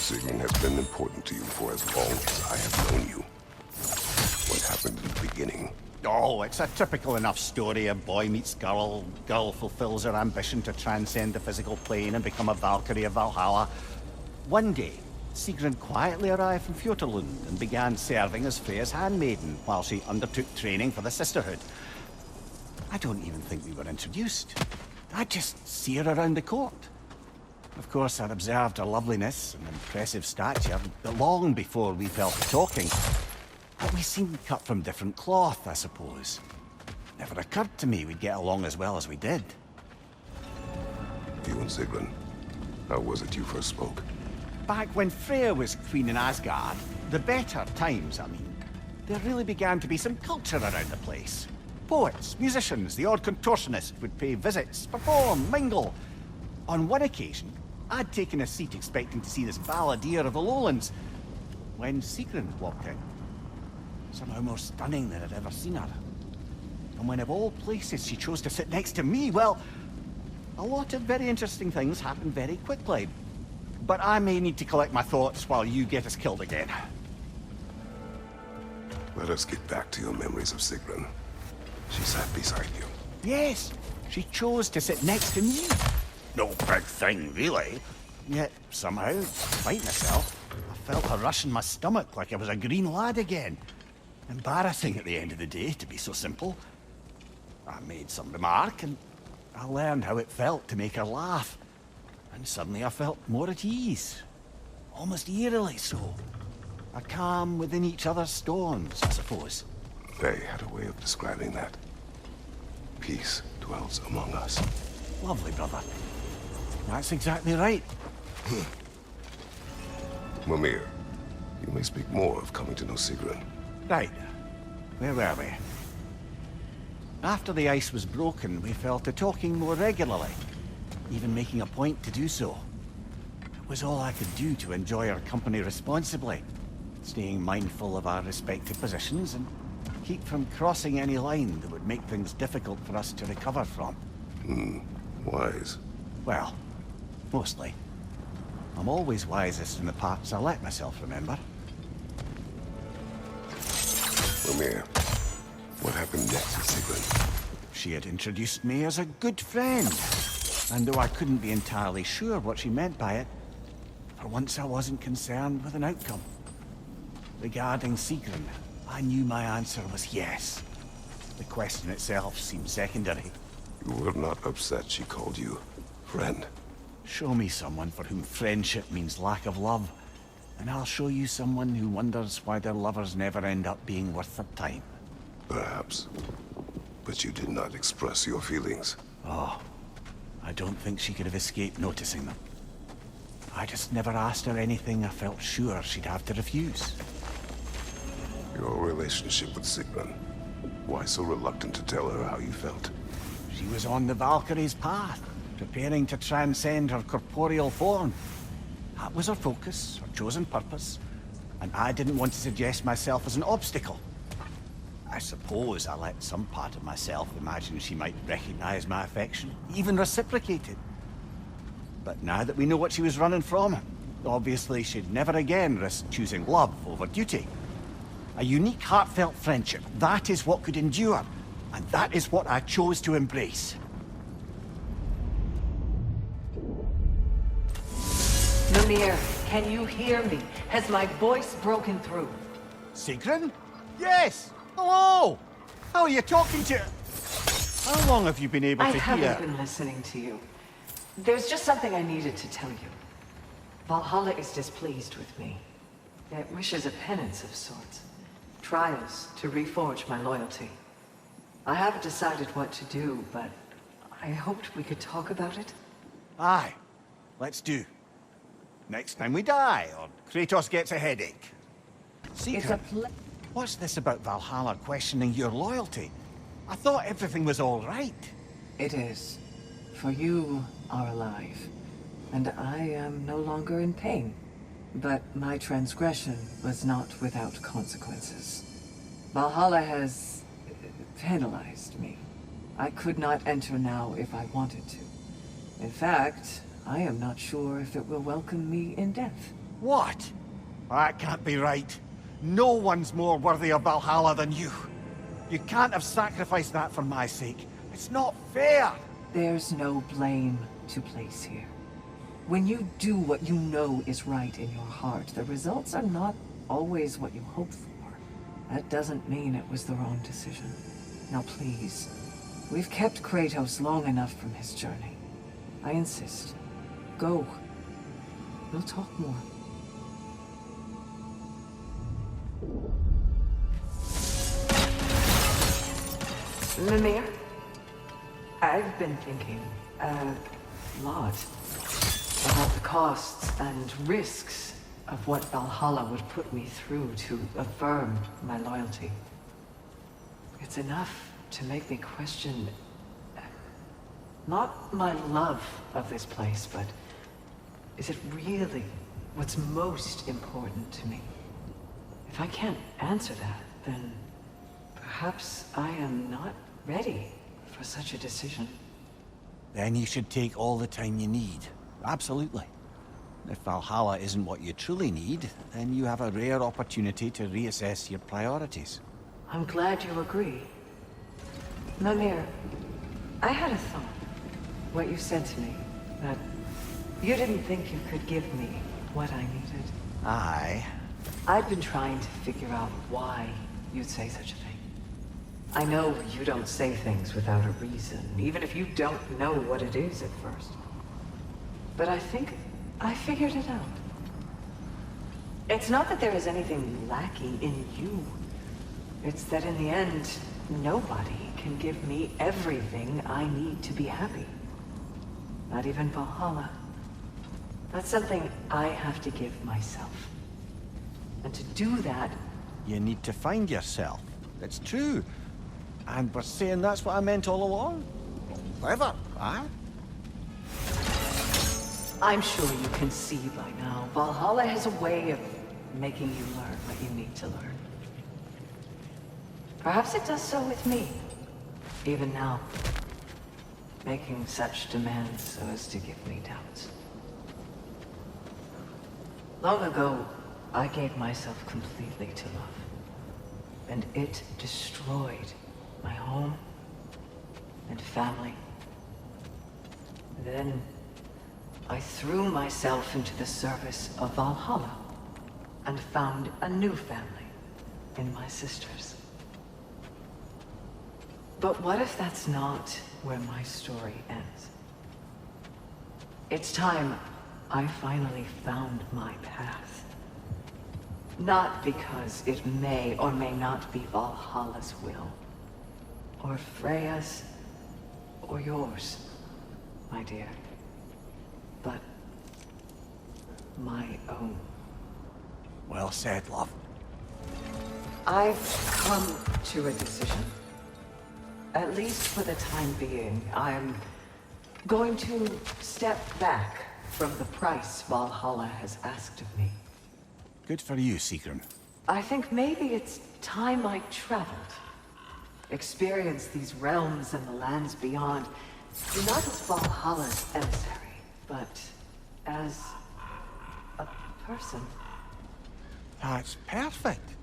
Sigrun has been important to you for as long as I have known you. What happened in the beginning? Oh, it's a typical enough story. A boy meets girl, girl fulfills her ambition to transcend the physical plane and become a Valkyrie of Valhalla. One day, Sigrun quietly arrived from Fjotorlund and began serving as Freya's handmaiden while she undertook training for the Sisterhood. I don't even think we were introduced. I just see her around the court. Of course, I'd observed her loveliness and impressive stature, but long before we fell to talking. But we seemed cut from different cloth, I suppose. Never occurred to me we'd get along as well as we did. You and Sigrun, how was it you first spoke? Back when Freya was queen in Asgard, the better times, I mean, there really began to be some culture around the place. Poets, musicians, the odd contortionist would pay visits, perform, mingle. On one occasion, I'd taken a seat expecting to see this balladeer of the lowlands, when Sigrun walked in. Somehow more stunning than I'd ever seen her. And when of all places she chose to sit next to me, well, a lot of very interesting things happened very quickly. But I may need to collect my thoughts while you get us killed again. Let us get back to your memories of Sigrun. She sat beside you. Yes, she chose to sit next to me. No big thing, really. Yet, somehow, despite myself, I felt a rush in my stomach like I was a green lad again. Embarrassing at the end of the day, to be so simple. I made some remark, and I learned how it felt to make her laugh. And suddenly I felt more at ease. Almost eerily so. A calm within each other's storms, I suppose. They had a way of describing that. Peace dwells among us. Lovely, brother. That's exactly right. Mimir, you may speak more of coming to know Sigrun. Right. Where were we? After the ice was broken, we fell to talking more regularly, even making a point to do so. It was all I could do to enjoy her company responsibly, staying mindful of our respective positions and keep from crossing any line that would make things difficult for us to recover from. Wise. Well, mostly. I'm always wisest in the parts I let myself remember. Mimir, what happened next with Sigrun? She had introduced me as a good friend. And though I couldn't be entirely sure what she meant by it, for once I wasn't concerned with an outcome. Regarding Sigrun, I knew my answer was yes. The question itself seemed secondary. You were not upset she called you friend. Show me someone for whom friendship means lack of love, and I'll show you someone who wonders why their lovers never end up being worth their time. Perhaps. But you did not express your feelings. Oh, I don't think she could have escaped noticing them. I just never asked her anything I felt sure she'd have to refuse. Your relationship with Sigrun. Why so reluctant to tell her how you felt? She was on the Valkyrie's path, preparing to transcend her corporeal form. That was her focus, her chosen purpose, and I didn't want to suggest myself as an obstacle. I suppose I let some part of myself imagine she might recognize my affection, even reciprocate it. But now that we know what she was running from, obviously she'd never again risk choosing love over duty. A unique, heartfelt friendship, that is what could endure, and that is what I chose to embrace. Mimir, can you hear me? Has my voice broken through? Sigrun? Yes! Hello! How are you talking to... How long have you been able I to haven't hear? been listening to you. There's just something I needed to tell you. Valhalla is displeased with me. It wishes a penance of sorts. Trials to reforge my loyalty. I haven't decided what to do, but I hoped we could talk about it. Aye, let's do. Next time we die, or Kratos gets a headache. It's a What's this about Valhalla questioning your loyalty? I thought everything was all right. It is. For you are alive, and I am no longer in pain. But my transgression was not without consequences. Valhalla has penalized me. I could not enter now if I wanted to. In fact, I am not sure if it will welcome me in death. What? That can't be right. No one's more worthy of Valhalla than you. You can't have sacrificed that for my sake. It's not fair! There's no blame to place here. When you do what you know is right in your heart, the results are not always what you hope for. That doesn't mean it was the wrong decision. Now please, we've kept Kratos long enough from his journey. I insist. Go. We'll talk more. Mimir, I've been thinking a lot about the costs and risks of what Valhalla would put me through to affirm my loyalty. It's enough to make me question not my love of this place, but is it really what's most important to me? If I can't answer that, then perhaps I am not ready for such a decision. Then you should take all the time you need. Absolutely. If Valhalla isn't what you truly need, then you have a rare opportunity to reassess your priorities. I'm glad you agree. Mimir, I had a thought. What you said to me, that you didn't think you could give me what I needed. Aye. I've been trying to figure out why you'd say such a thing. I know you don't say things without a reason, even if you don't know what it is at first. But I think I figured it out. It's not that there is anything lacking in you. It's that in the end, nobody can give me everything I need to be happy. Not even Valhalla. That's something I have to give myself. And to do that... You need to find yourself. It's true. And we're saying that's what I meant all along? Clever, huh? I'm sure you can see by now, Valhalla has a way of making you learn what you need to learn. Perhaps it does so with me, even now. Making such demands so as to give me doubts. Long ago, I gave myself completely to love. And it destroyed my home and family. Then I threw myself into the service of Valhalla and found a new family in my sisters. But what if that's not where my story ends? It's time I finally found my path. Not because it may or may not be Valhalla's will, or Freya's, or yours, my dear, but my own. Well said, love. I've come to a decision. At least for the time being, I'm going to step back from the price Valhalla has asked of me. Good for you, Sigrun. I think maybe it's time I traveled. Experience these realms and the lands beyond, not as Valhalla's emissary, but as a person. That's perfect.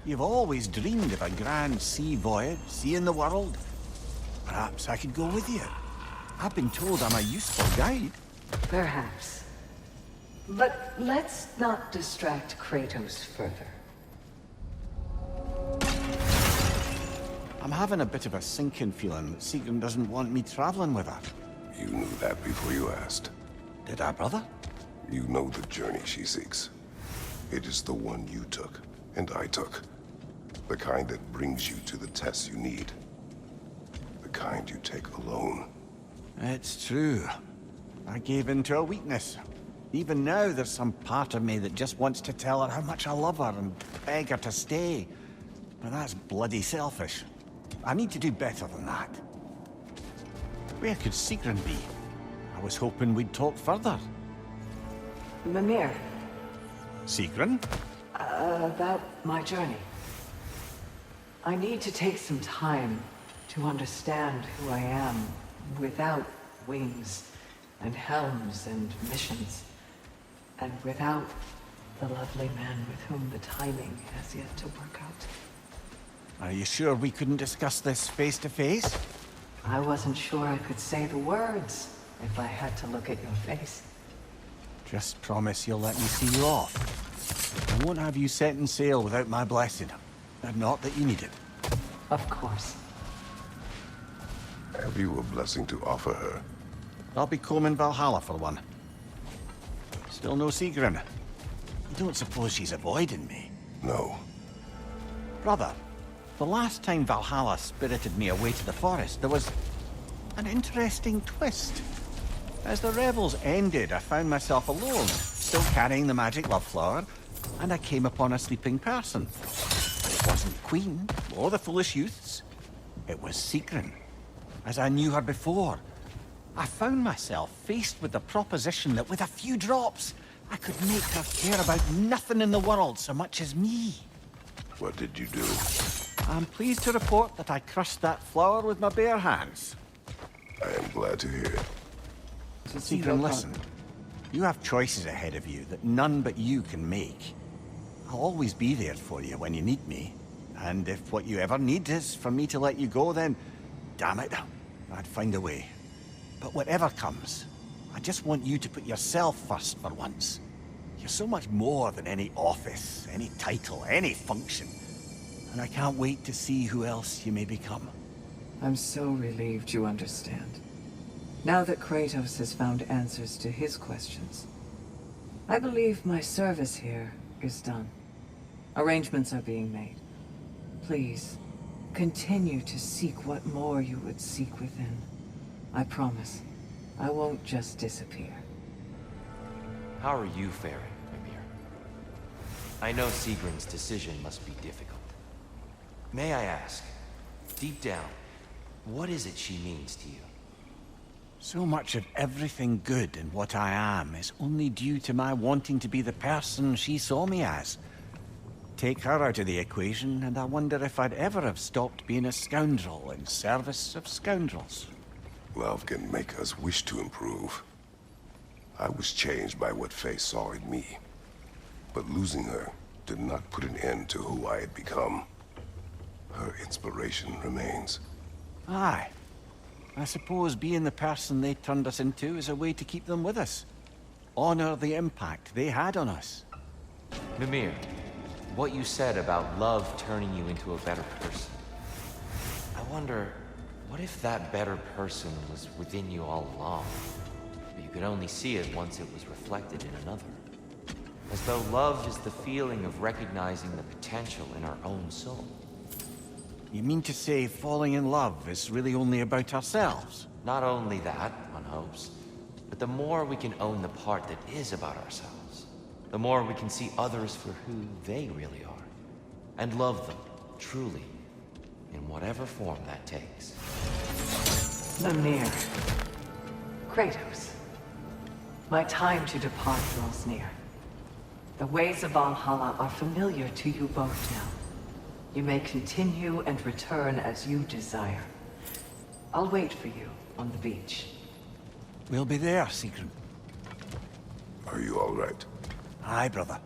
You've always dreamed of a grand sea voyage, seeing the world. Perhaps I could go with you. I've been told I'm a useful guide. Perhaps. But let's not distract Kratos further. I'm having a bit of a sinking feeling that Sigrun doesn't want me traveling with her. You knew that before you asked. Did I, brother? You know the journey she seeks. It is the one you took, and I took. The kind that brings you to the tests you need. The kind you take alone. It's true. I gave in to a weakness. Even now, there's some part of me that just wants to tell her how much I love her and beg her to stay. But that's bloody selfish. I need to do better than that. Where could Sigrun be? I was hoping we'd talk further. Mimir, Sigrun? about my journey. I need to take some time to understand who I am without wings and helms and missions, and without the lovely man with whom the timing has yet to work out. Are you sure we couldn't discuss this face to face? I wasn't sure I could say the words if I had to look at your face. Just promise you'll let me see you off. I won't have you setting sail without my blessing. And not that you need it. Of course. Have you a blessing to offer her? I'll be combing Valhalla for one. Still no Sigrun. You don't suppose she's avoiding me? No. Brother, the last time Valhalla spirited me away to the forest, there was an interesting twist. As the revels ended, I found myself alone, still carrying the magic love flower, and I came upon a sleeping person. It wasn't Queen, or the foolish youths. It was Sigrun, as I knew her before. I found myself faced with the proposition that with a few drops, I could make her care about nothing in the world so much as me. What did you do? I'm pleased to report that I crushed that flower with my bare hands. I am glad to hear it. Sigrun, listen. You have choices ahead of you that none but you can make. I'll always be there for you when you need me. And if what you ever need is for me to let you go, then damn it, I'd find a way. But whatever comes, I just want you to put yourself first for once. You're so much more than any office, any title, any function. And I can't wait to see who else you may become. I'm so relieved you understand. Now that Kratos has found answers to his questions, I believe my service here is done. Arrangements are being made. Please, continue to seek what more you would seek within. I promise, I won't just disappear. How are you faring, Mimir? I know Sigrun's decision must be difficult. May I ask, deep down, what is it she means to you? So much of everything good in what I am is only due to my wanting to be the person she saw me as. Take her out of the equation, and I wonder if I'd ever have stopped being a scoundrel in service of scoundrels. Love can make us wish to improve. I was changed by what Faye saw in me. But losing her did not put an end to who I had become. Her inspiration remains. Aye. I suppose being the person they turned us into is a way to keep them with us. Honor the impact they had on us. Mimir, what you said about love turning you into a better person. I wonder, what if that better person was within you all along? But you could only see it once it was reflected in another. As though love is the feeling of recognizing the potential in our own soul. You mean to say falling in love is really only about ourselves? Not only that, one hopes, but the more we can own the part that is about ourselves, the more we can see others for who they really are, and love them, truly, in whatever form that takes. Mimir. Kratos. My time to depart draws near. The ways of Valhalla are familiar to you both now. You may continue and return as you desire. I'll wait for you on the beach. We'll be there, Sigrun. Are you all right? Aye, brother.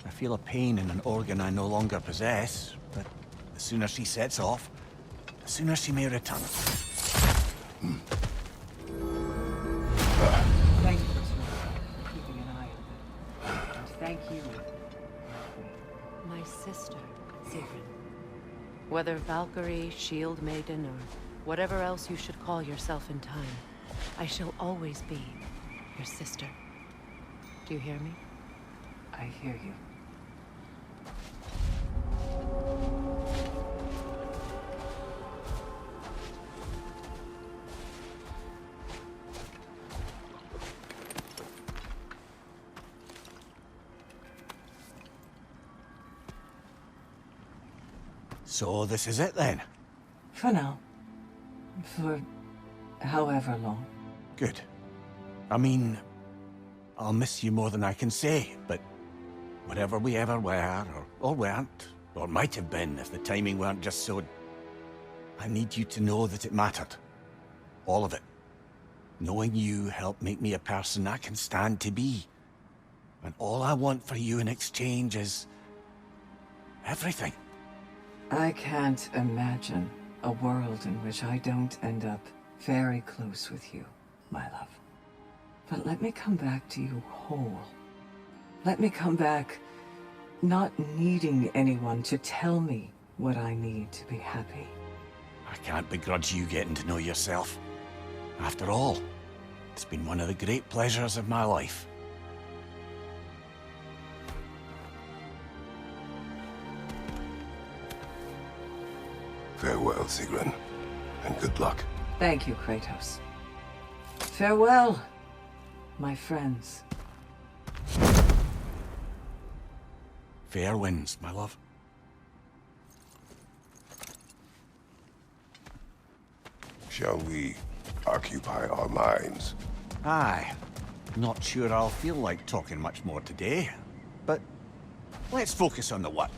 I feel a pain in an organ I no longer possess, but the sooner she sets off, the sooner she may return. Thank you for keeping an eye on them. And thank you. My sister, Sigrun. Whether Valkyrie, Shield Maiden, or whatever else you should call yourself in time, I shall always be your sister. Do you hear me? I hear you. So this is it then? For now. For however long. Good. I mean, I'll miss you more than I can say, but whatever we ever were, or weren't, or might have been if the timing weren't just so... I need you to know that it mattered. All of it. Knowing you helped make me a person I can stand to be. And all I want for you in exchange is... everything. I can't imagine a world in which I don't end up very close with you, my love. But let me come back to you whole. Let me come back not needing anyone to tell me what I need to be happy. I can't begrudge you getting to know yourself. After all, it's been one of the great pleasures of my life. Farewell, Sigrun, and good luck. Thank you, Kratos. Farewell, my friends. Fair winds, my love. Shall we occupy our minds? Aye. Not sure I'll feel like talking much more today, but let's focus on the work.